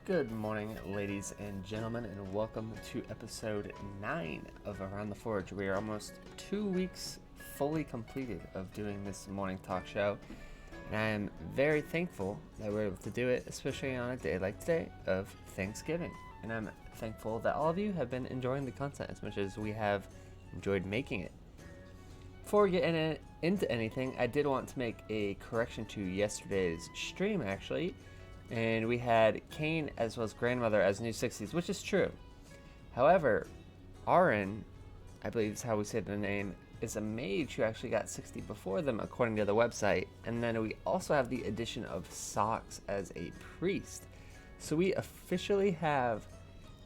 Good morning, ladies and gentlemen, and welcome to episode 9 of Around the Forge. We are almost 2 weeks fully completed of doing this morning talk show, and I am very thankful that we're able to do it, especially on a day like today of Thanksgiving. And I'm thankful that all of you have been enjoying the content as much as we have enjoyed making it. Before we get into anything, I did want to make a correction to yesterday's stream, actually. And we had Kane as well as Grandmother as new 60s, which is true. However, Aaron, I believe is how we say the name, is a mage who actually got 60 before them according to the website. And then we also have the addition of Socks as a priest. So we officially have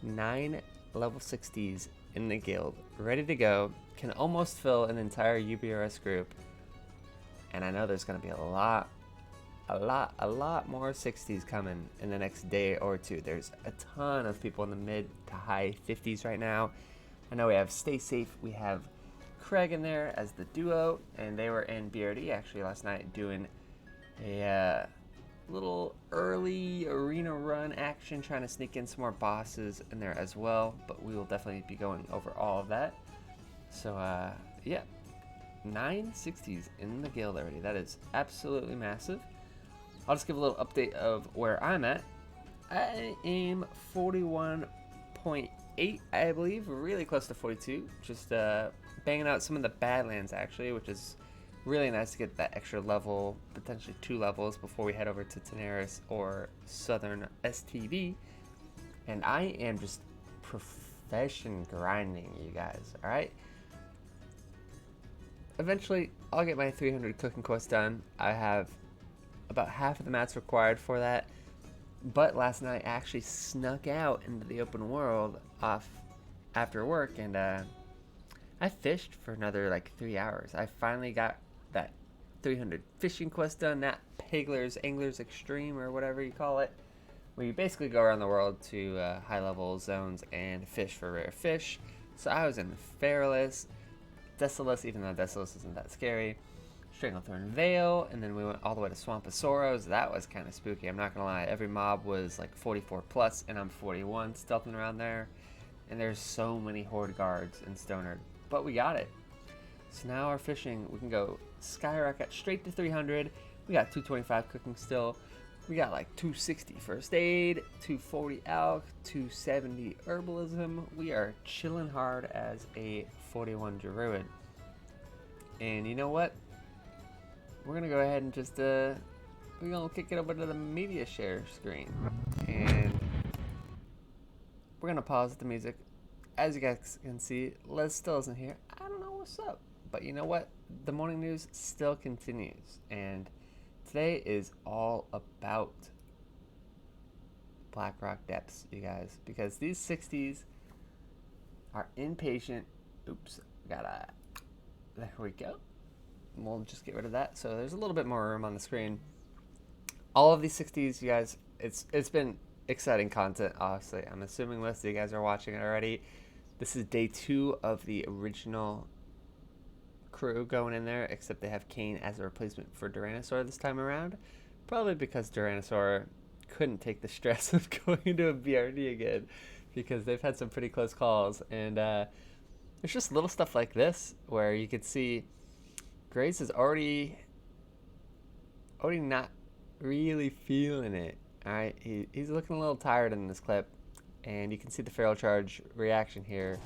9 level 60s in the guild, ready to go, can almost fill an entire UBRS group. And I know there's going to be a lot more 60s coming in the next day or two. There's a ton of people in the mid to high 50s right now. I know we have Stay Safe, we have Craig in there as the duo, and they were in BRD actually last night doing a little early arena run action, trying to sneak in some more bosses in there as well, but we will definitely be going over all of that. So yeah, 9 60s in the guild already. That is absolutely massive. I'll just give a little update of where I'm at. I am 41.8, I believe, really close to 42. Just banging out some of the Badlands, actually, which is really nice to get that extra level, potentially 2 levels, before we head over to Tenaris or Southern STV. And I am just profession grinding, you guys, alright? Eventually, I'll get my 300 cooking quest done. I have about half of the mats required for that, but last night I actually snuck out into the open world off after work, and I fished for another like 3 hours. I finally got that 300 fishing quest done, that Pegler's Angler's Extreme or whatever you call it, where you basically go around the world to high level zones and fish for rare fish. So I was in Feralus, Desolus, even though Desolus isn't that scary, Stranglethorn Vale, and then we went all the way to Swamp of Sorrows. That was kind of spooky, I'm not gonna lie. Every mob was like 44 plus, and I'm 41, stealthing around there. And there's so many Horde guards in Stoner, but we got it. So now our fishing, we can go skyrocket straight to 300. We got 225 cooking still. We got like 260 first aid, 240 alch, 270 herbalism. We are chilling hard as a 41 druid. And you know what? We're gonna go ahead and just we're gonna kick it over to the media share screen, and we're gonna pause the music. As you guys can see, Les still isn't here. I don't know what's up, but you know what? The morning news still continues, and today is all about Blackrock depths, you guys, because these 60s are impatient. Oops, there we go. We'll just get rid of that, so there's a little bit more room on the screen. All of these 60s, you guys, it's been exciting content, obviously. I'm assuming most of you guys are watching it already. This is day 2 of the original crew going in there, except they have Kane as a replacement for Duranosaur this time around, probably because Duranosaur couldn't take the stress of going into a BRD again, because they've had some pretty close calls. And there's just little stuff like this where you could see Grace is already not really feeling it. Alright, he's looking a little tired in this clip, and you can see the feral charge reaction here,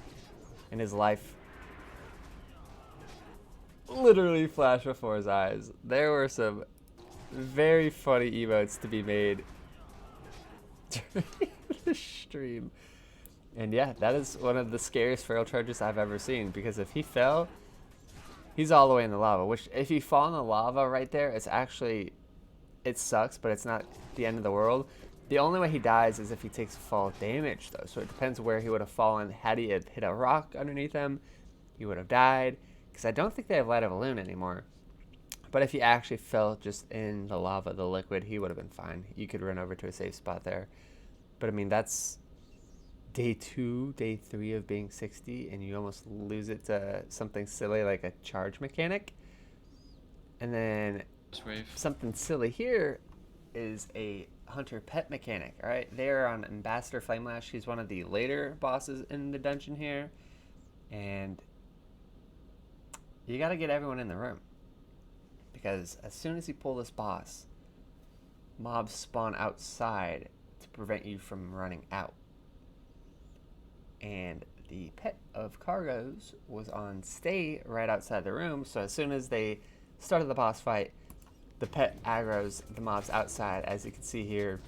and his life literally flashed before his eyes. There were some very funny emotes to be made during the stream. And yeah, that is one of the scariest feral charges I've ever seen, because if he fell, he's all the way in the lava, which if you fall in the lava right there, it's actually, it sucks, but it's not the end of the world. The only way he dies is if he takes fall damage, though. So it depends where he would have fallen. Had he had hit a rock underneath him, he would have died, because I don't think they have Light of a Loon anymore. But if he actually fell just in the lava, the liquid, he would have been fine. You could run over to a safe spot there. But I mean, that's day 2, day 3 of being 60, and you almost lose it to something silly like a charge mechanic. And then something silly here is a hunter pet mechanic. All right, they're on Ambassador Flamelash. He's one of the later bosses in the dungeon here, and you got to get everyone in the room because as soon as you pull this boss, mobs spawn outside to prevent you from running out. And the pet of Cargos was on stay right outside the room, so as soon as they started the boss fight, the pet aggroes the mobs outside, as you can see here,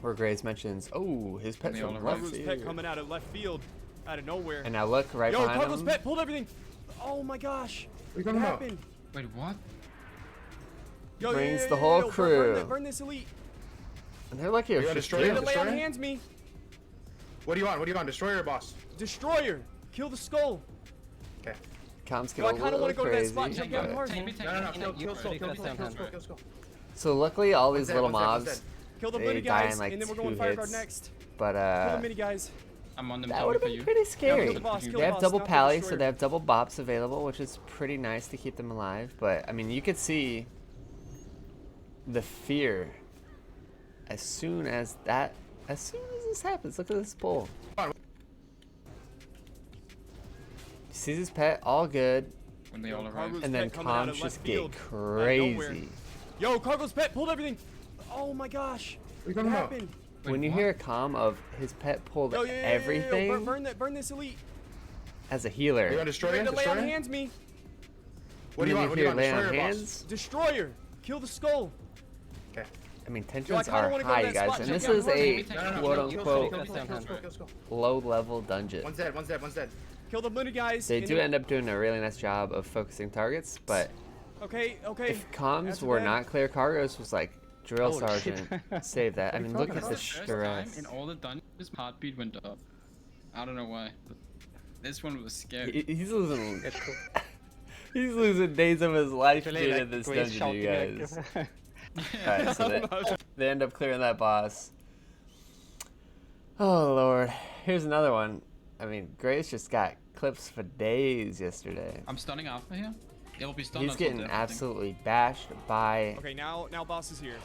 where Graves mentions, oh, his pet's from left field. Pet coming out of left field, out of nowhere. And now look right behind Cargos him. pet pulled everything. Oh my gosh. What happened? Wait, what? Brings the whole crew. Burn this elite. And they're lucky if Destroyer. Lay on hands me. What do you want? What do you want? Destroyer or boss? Destroyer. Kill the skull. Okay. Comms get Yo, a I kind of little want to go to that crazy. spot and jump down hard. No. Kill skull. So luckily all these little One's mobs, Kill the they mini die guys, in like and then we're 2 going fire guard hits. next. But Kill the mini guys. I'm on them. that would have been pretty scary. Kill the boss, kill They the have boss, double not the pally, so destroyer. they have double bops available, which is pretty nice to keep them alive. But I mean, you could see the fear as soon as this happens. Look at this bull. Sees his pet, all good, When they all arrive. and then comms just get crazy. Yo, Cargo's pet pulled everything. Oh my gosh. What What happened? When you hear a comm of his pet pulled Yo, everything Burn this elite. as a You want healer, destroyer? To lay on Destroyer? hands me. What do you and want? What do you want? lay on Destroyer or boss? hands. Destroyer. Kill the skull. Okay. I mean, Yo, I tensions kinda are wanna go to high, that you guys, spot, and jump this down is hard. a quote-unquote Kill. low-level dungeon. One's dead. Kill the mini guys. They and do then- end up doing a really nice job of focusing targets, but Okay. if comms After were that- not clear, Cargos was like, drill Holy sergeant, save that. I mean, look at the First time stress. in all the dungeons, his heartbeat went up. I don't know why, but this one was scary. He's losing. He's losing days of his life being in this dungeon, you guys. Alright, so they end up clearing that boss. Oh lord, here's another one. I mean, Grace just got clips for days yesterday. I'm stunning Alpha here. It'll be stunned. He's until getting death, I think. absolutely bashed by Okay, now boss is here.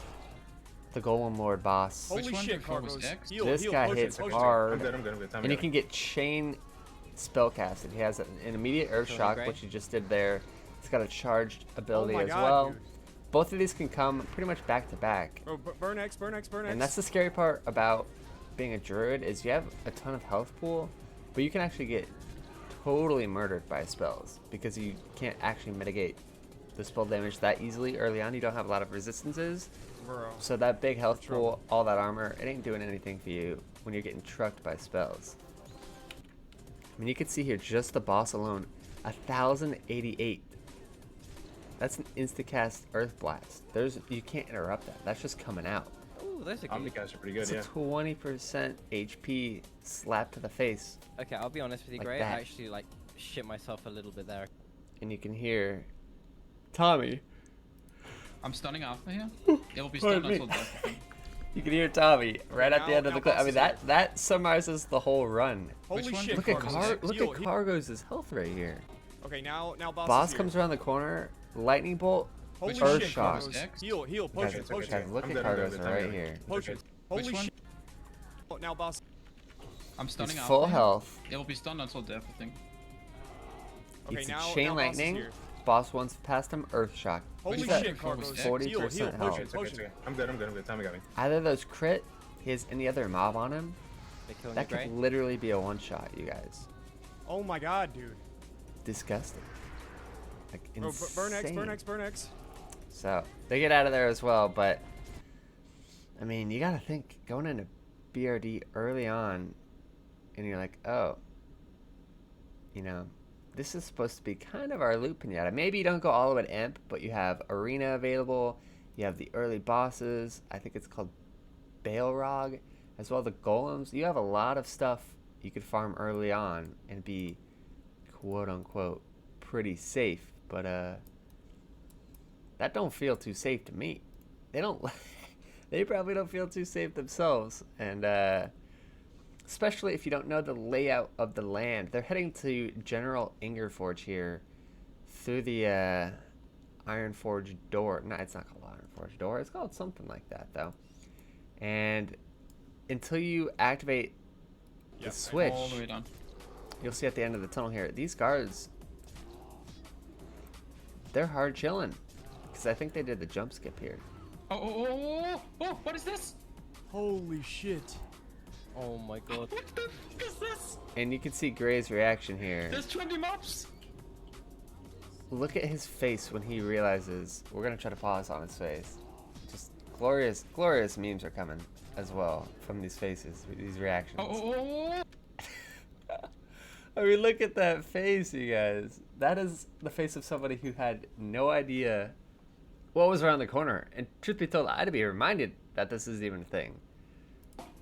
the Golem Lord boss. Holy Which one shit, before was Cargos. X? Heal, This heal, guy potion, hits potion. hard, I'm good. and you can get chain spellcasted. He has an immediate Earth Shock, great. which he just did there. He's got a charged ability Oh my as God, well. dude. Both of these can come pretty much back to back. Oh, burn X. And that's the scary part about being a druid is you have a ton of health pool, but you can actually get totally murdered by spells because you can't actually mitigate the spell damage that easily early on. You don't have a lot of resistances, Bro. so that big health pool, all that armor, it ain't doing anything for you when you're getting trucked by spells. I mean, you can see here just the boss alone, 1088. That's an instacast Earth Blast. You can't interrupt that. That's just coming out. Ooh, those are Omni good. guys are pretty good, It's yeah. a 20% HP slap to the face, Okay, I'll be honest with you, Like Gray. that. I actually like shit myself a little bit there. and you can hear Tommy. I'm stunning Alpha here. It'll be Pardon stunned me. until death, I think. You can hear Tommy right at the now- end of the now clip. I boss mean, is that summarizes the whole run. Holy Which one? shit, Look at Cargos. look Heal, at heal. Cargos' health right here. Okay, now boss Boss is here. comes around the corner, lightning bolt, Holy Earth shit, Shock. Cargos. X? Heal, Guys, potion, okay, potion, guys, look I'm at good, I'm Cargos good, I'm right good. here. potion. Which Holy one? shit. Oh, now boss. I'm stunning He's Alpha full here. health. It'll be stunned until death, I think. Okay, It's now a chain now boss is lightning. here. Boss once past him, Earth Shock. Holy Which that? shit, one? Cargos. 40% Heal, health. potion, It's okay, potion. I'm good. Tommy got me. Either those crit, he has any other mob on him, They're killing that you, Gray. could literally be a one-shot, you guys. Oh my god, dude. Disgusting. Like, Bro, insane. burn X. So, they get out of there as well, but, I mean, you gotta think, going into BRD early on, and you're like, oh, you know, this is supposed to be kind of our loot pinata. Maybe you don't go all the way to Imp, but you have Arena available, you have the early bosses, I think it's called Balrog, as well the Golems. You have a lot of stuff you could farm early on and be, quote-unquote, pretty safe, but, that don't feel too safe to me. They don't. They probably don't feel too safe themselves, and especially if you don't know the layout of the land. They're heading to General Ingerforge here through the Ironforge door. No, it's not called Ironforge door. It's called something like that, though. And until you activate the switch, All the way down. you'll see at the end of the tunnel here, these guards, they're hard chilling. Because I think they did the jump skip here. Oh, what is this? Holy shit. Oh my god. What the is this? And you can see Gray's reaction here. There's 20 mobs. Look at his face when he realizes, we're going to try to pause on his face. Just glorious memes are coming as well from these faces, these reactions. Oh. I mean, look at that face, you guys. That is the face of somebody who had no idea what was around the corner. And truth be told, I had to be reminded that this is even a thing.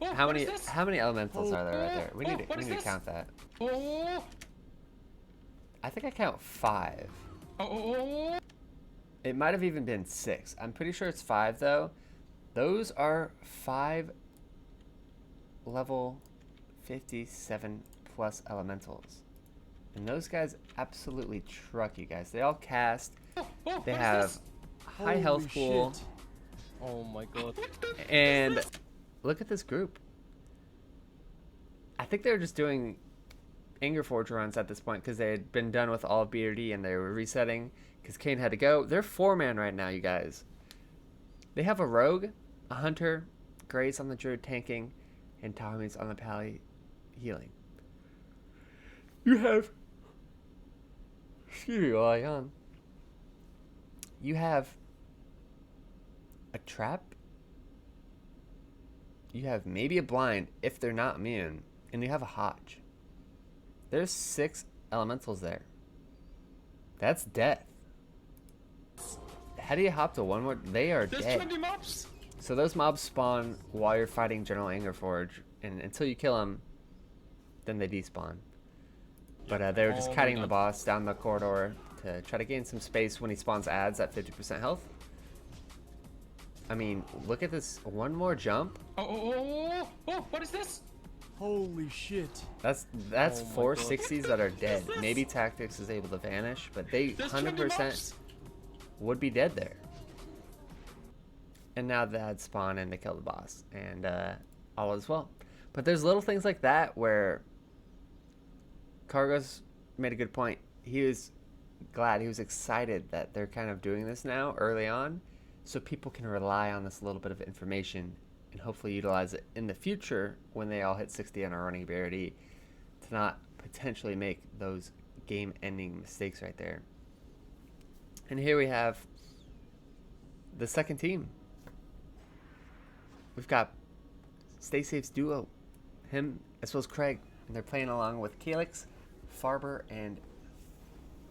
Oh, How what is many this? elementals are there right there? We need what to is this? count that. Oh. I think I count 5. Oh. It might have even been 6. I'm pretty sure it's 5 though. Those are 5 level 57 plus elementals. And those guys absolutely truck you guys. They all cast. They have high health pool. Shit. Oh my god. And look at this group. I think they were just doing Angerforge runs at this point because they had been done with all of BRD and they were resetting because Kane had to go. They're 4-man right now, you guys. They have a rogue, a hunter, Gray's on the druid tanking, and Tommy's on the pally healing. You have, excuse me while I yawn. You have a trap. You have maybe a blind if they're not immune, and you have a Hodge. There's 6 elementals there. That's death. How do you hop to one more? They are There's dead. 20 mobs. So those mobs spawn while you're fighting General Angerforge, and until you kill them, then they despawn. But they were just all kiting done. the boss down the corridor to try to gain some space when he spawns adds at 50% health. I mean, look at this. One more jump. Oh, what is this? Holy shit. That's Oh my 4 God. 60s that are dead. Maybe Tactics is able to vanish, but they There's 20 100% mobs. would be dead there. And now they had spawn and they kill the boss, and all is well. But there's little things like that where Cargos made a good point. He was glad, he was excited that they're kind of doing this now early on, so people can rely on this little bit of information and hopefully utilize it in the future when they all hit 60 on our running ability to not potentially make those game-ending mistakes right there. And here we have the second team. We've got Stay Safe's duo, him as well as Craig, and they're playing along with Calyx, Farber, and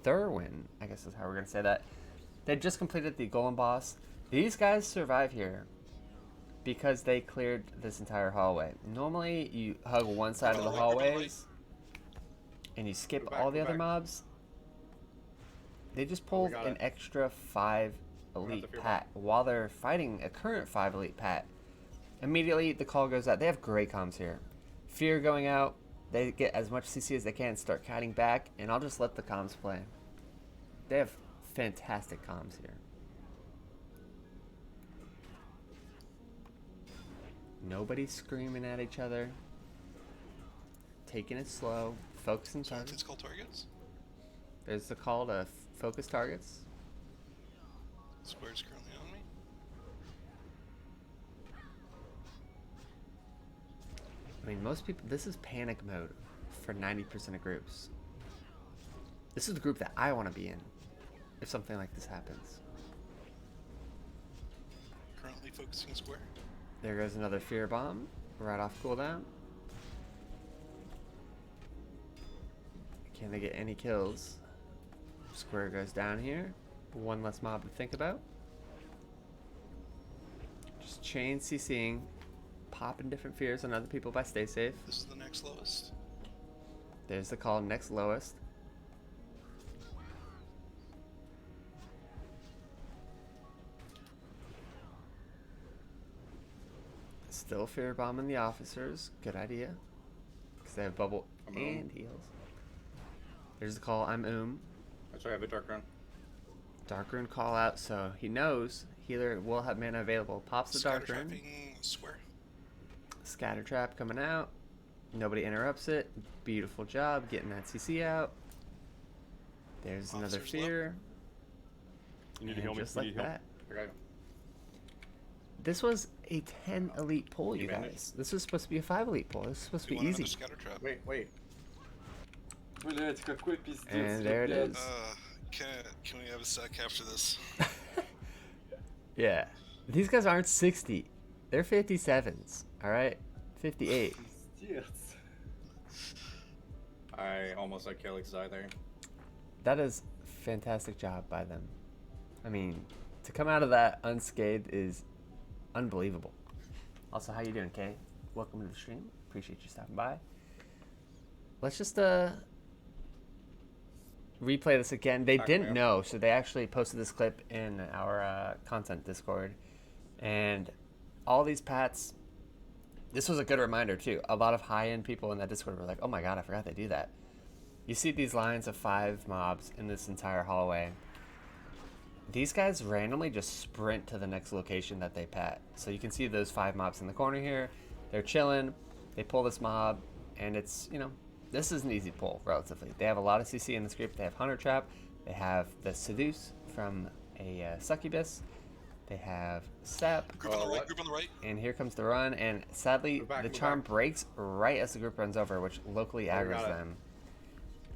Thurwin, I guess is how we're going to say that. They just completed the Golem boss. These guys survive here because they cleared this entire hallway. Normally, you hug one side of the hallways and you skip all the other mobs. They just pulled an extra 5 elite pat while they're fighting a current 5 elite pat. Immediately, the call goes out. They have gray comms here. Fear going out. They get as much CC as they can, start kiting back, and I'll just let the comms play. They have fantastic comms here. Nobody's screaming at each other. Taking it slow. Focusing targets. It's called targets. There's the call to focus targets. Square's currently on me. I mean, most people, this is panic mode for 90% of groups. This is the group that I want to be in if something like this happens. Currently focusing square. There goes another fear bomb right off cooldown. Can they get any kills? Square goes down here. One less mob to think about. Just chain CCing, popping different fears on other people by Stay Safe. This is the next lowest. There's the call, next lowest. Still fear bombing the officers. Good idea. Because they have bubble and heals. There's the call, I'm That's why I have a dark run. Dark Rune call out, so he knows healer will have mana available. Pops the Scatter Dark Rune. trapping square. Scatter trap coming out. Nobody interrupts it. Beautiful job getting that CC out. There's another Officers left. fear. You need to And heal me. just You like need help. that. Okay. This was a 10 elite pull, you managed. guys. This was supposed to be a 5 elite pull. This was supposed to Do you be want easy. another scatter trap? Wait. And there it is. Can we have a sec after this? Yeah. These guys aren't 60. They're 57s. Alright? 58. I almost had Kelly's eye there. That is fantastic job by them. I mean, to come out of that unscathed is unbelievable. Also, how you doing, Kay? Welcome to the stream. Appreciate you stopping by. Let's just replay this again. They didn't know, so they actually posted this clip in our content Discord. And all these pats, this was a good reminder too. A lot of high-end people in that Discord were like, oh my god, I forgot they do that. You see these lines of 5 mobs in this entire hallway. These guys randomly just sprint to the next location that they pat. So you can see those 5 mobs in the corner here. They're chilling. They pull this mob, and it's, you know, this is an easy pull, relatively. They have a lot of CC in this group. They have Hunter Trap. They have the Seduce from a Succubus. They have Sap. Group on the right. Group on the right. And here comes the run, and sadly, the charm breaks right as the group runs over, which locally aggroes them.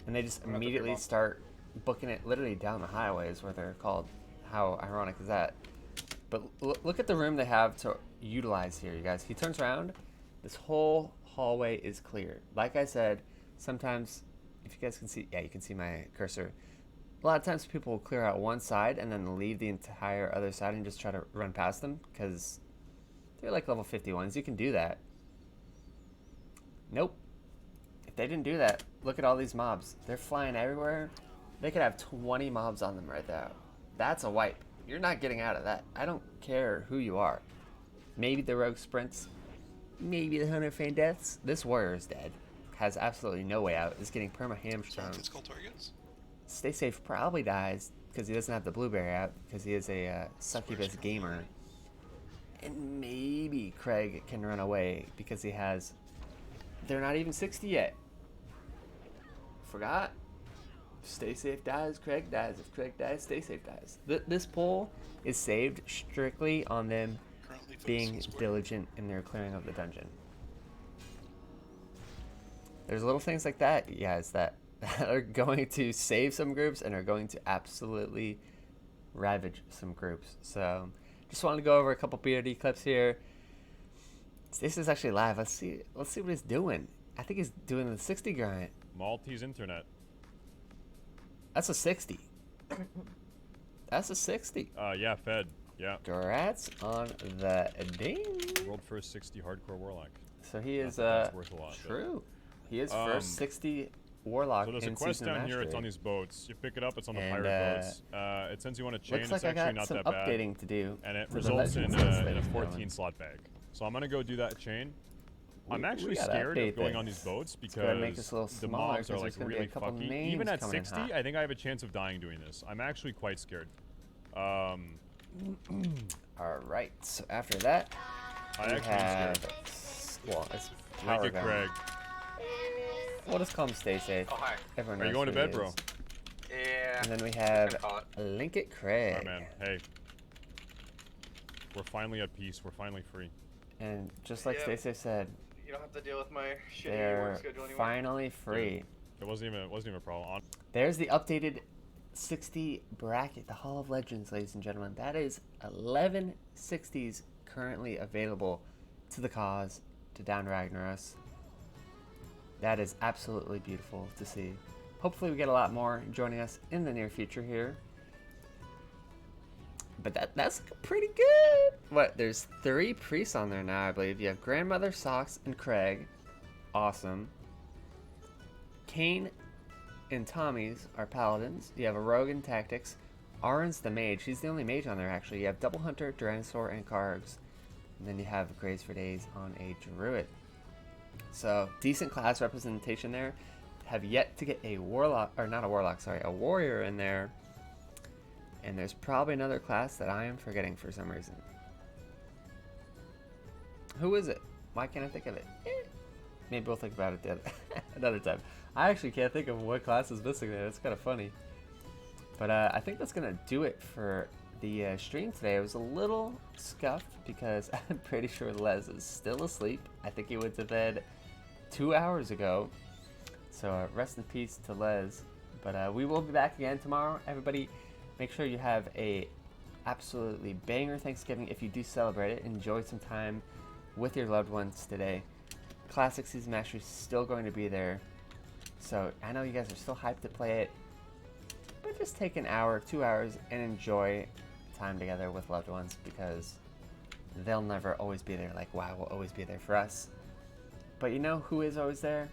And they just immediately start booking it literally down the highways where they're called. How ironic is that? But look at the room they have to utilize here, you guys. He turns around, this whole hallway is clear. Like I said, sometimes, if you guys can see, yeah, you can see my cursor. A lot of times people will clear out one side and then leave the entire other side and just try to run past them because they're like level 51s. You can do that. Nope. If they didn't do that, look at all these mobs. They're flying everywhere. They could have 20 mobs on them right now. That's a wipe. You're not getting out of that. I don't care who you are. Maybe the rogue sprints. Maybe the hunter feign deaths. This warrior is dead. Has absolutely no way out. Is getting perma hamstrung. It's called targets. Stay Safe probably dies because he doesn't have the blueberry out because he is a succubus gamer. And maybe Craig can run away because he has... They're not even 60 yet. Forgot? Stay Safe dies, Craig dies. If Craig dies, Stay Safe dies. This poll is saved strictly on them being diligent in their clearing of the dungeon. There's little things like that, you guys, that are going to save some groups and are going to absolutely ravage some groups. So just wanted to go over a couple BRD clips here. This is actually live. Let's see what he's doing. I think he's doing the 60 grind. Maltese internet. That's a 60. That's a 60. Yeah, Fed. Yeah. Congrats on the ding. World first 60 hardcore warlock. So he is that's worth a lot. true. He is first 60 warlock. So there's in a quest Season of down here. Mastery. It's on these boats. You pick it up. It's on the And, pirate boats. It sends you on a chain. Looks like It's I actually got not some that bad. updating to do. And it for the results in Legends list, a ladies and 14 gentlemen. slot bag. So I'm gonna go do that chain. I'm We actually gotta scared update of going this. on these boats Let's go ahead and make because this a little the smaller, mobs are 'cause like there's gonna be a really couple fucky. names Even at coming in 60, hot. I think I have a chance of dying doing this. I'm actually quite scared. All right. So after that, I we actually am have scared. well, it's Link power it, gun. Craig. We'll just call him Stay Safe. Oh, hi. Everyone Are you knows going to who he bed, bro? is. Yeah. And then we have call it. Link It Craig. Alright, man. Hey. We're finally at peace. We're finally free. And just like Yep. Stay Safe said, You don't have to deal with my shitty they're work schedule anymore. finally free. It wasn't even a problem. There's the updated 60 bracket, the Hall of Legends, ladies and gentlemen. That is 11 60s currently available to the cause, to down Ragnaros. That is absolutely beautiful to see. Hopefully we get a lot more joining us in the near future here. But that's pretty good. What, there's 3 priests on there now, I believe. You have Grandmother, Socks, and Craig. Awesome. Kane and Tommy's are paladins. You have a rogue in tactics. Arin's the mage. She's the only mage on there, actually. You have Double Hunter, Tyrannosaur, and Kargs. And then you have Graze for Days on a druid. So, decent class representation there. Have yet to get a warlock, or not a warlock, sorry, a warrior in there. And there's probably another class that I am forgetting for some reason. Who is it? Why can't I think of it? Maybe we'll think about it the other another time. I actually can't think of what class is missing there. It's kind of funny. But I think that's gonna do it for the stream today. I was a little scuffed because I'm pretty sure Les is still asleep. I think he went to bed 2 hours ago. So rest in peace to Les. But we will be back again tomorrow. Everybody, make sure you have a absolutely banger Thanksgiving. If you do celebrate it, enjoy some time with your loved ones today. Classic Season Mastery is still going to be there. So I know you guys are still hyped to play it. But just take an hour, 2 hours, and enjoy time together with loved ones, because they'll never always be there like WoW will always be there for us. But you know who is always there?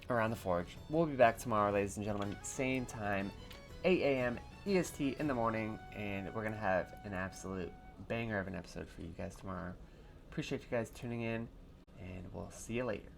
Around the Forge. We'll be back tomorrow, ladies and gentlemen, same time, 8 a.m. EST in the morning, and we're going to have an absolute banger of an episode for you guys tomorrow. Appreciate you guys tuning in, and we'll see you later.